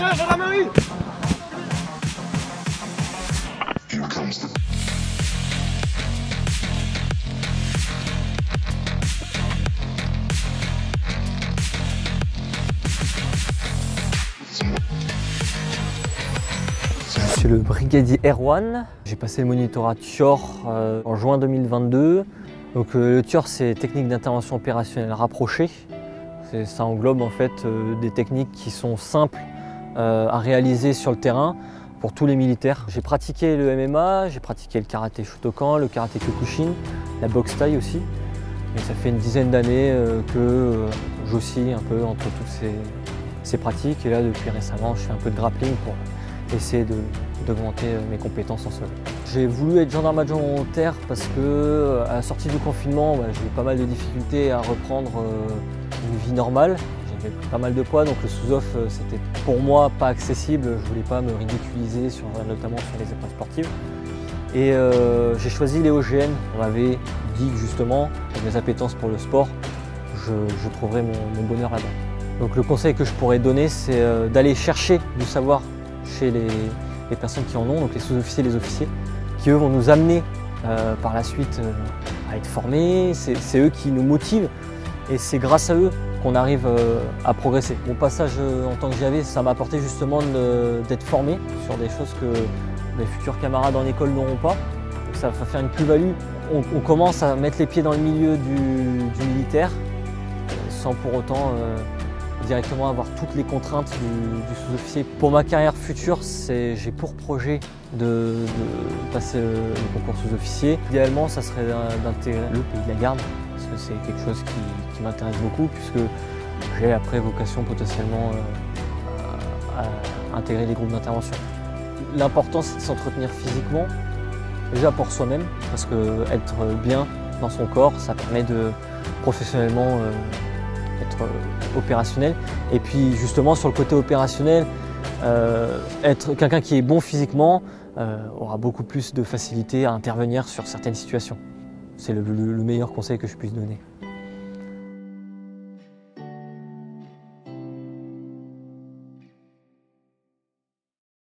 courir, gendarmerie! Je suis le brigadier Erwan. J'ai passé le monitorat TIOR en juin 2022. Donc, le TIOR, c'est technique d'intervention opérationnelle rapprochée. Ça englobe en fait des techniques qui sont simples à réaliser sur le terrain pour tous les militaires. J'ai pratiqué le MMA, j'ai pratiqué le karaté Shotokan, le karaté Kyokushin, la boxe thaï aussi. Et ça fait une dizaine d'années que j'oscille un peu entre toutes ces pratiques. Et là, depuis récemment, je fais un peu de grappling pour essayer d'augmenter mes compétences en sol. J'ai voulu être gendarme adjoint volontaire parce que à la sortie du confinement, j'ai eu pas mal de difficultés à reprendre une vie normale. J'avais pris pas mal de poids, donc le sous-off c'était pour moi pas accessible. Je voulais pas me ridiculiser, notamment sur les épreuves sportives. Et j'ai choisi les OGN. On m'avait dit que justement, avec mes appétences pour le sport, je trouverais mon bonheur là-bas. Donc le conseil que je pourrais donner, c'est d'aller chercher du savoir chez les personnes qui en ont, donc les sous-officiers, les officiers, qui eux vont nous amener par la suite à être formés. C'est eux qui nous motivent et c'est grâce à eux qu'on arrive à progresser. Mon passage en tant que GAV, ça m'a apporté justement d'être formé sur des choses que mes futurs camarades en école n'auront pas. Donc ça va faire une plus-value. On commence à mettre les pieds dans le milieu du militaire sans pour autant directement avoir toutes les contraintes du sous-officier. Pour ma carrière future, j'ai pour projet de passer le concours sous-officier. Idéalement, ça serait d'intégrer le pays de la garde, parce que c'est quelque chose qui m'intéresse beaucoup, puisque j'ai après vocation potentiellement à intégrer les groupes d'intervention. L'important, c'est de s'entretenir physiquement, déjà pour soi-même, parce que être bien dans son corps, ça permet de professionnellement être opérationnel. Et puis justement sur le côté opérationnel, être quelqu'un qui est bon physiquement aura beaucoup plus de facilité à intervenir sur certaines situations. C'est le meilleur conseil que je puisse donner.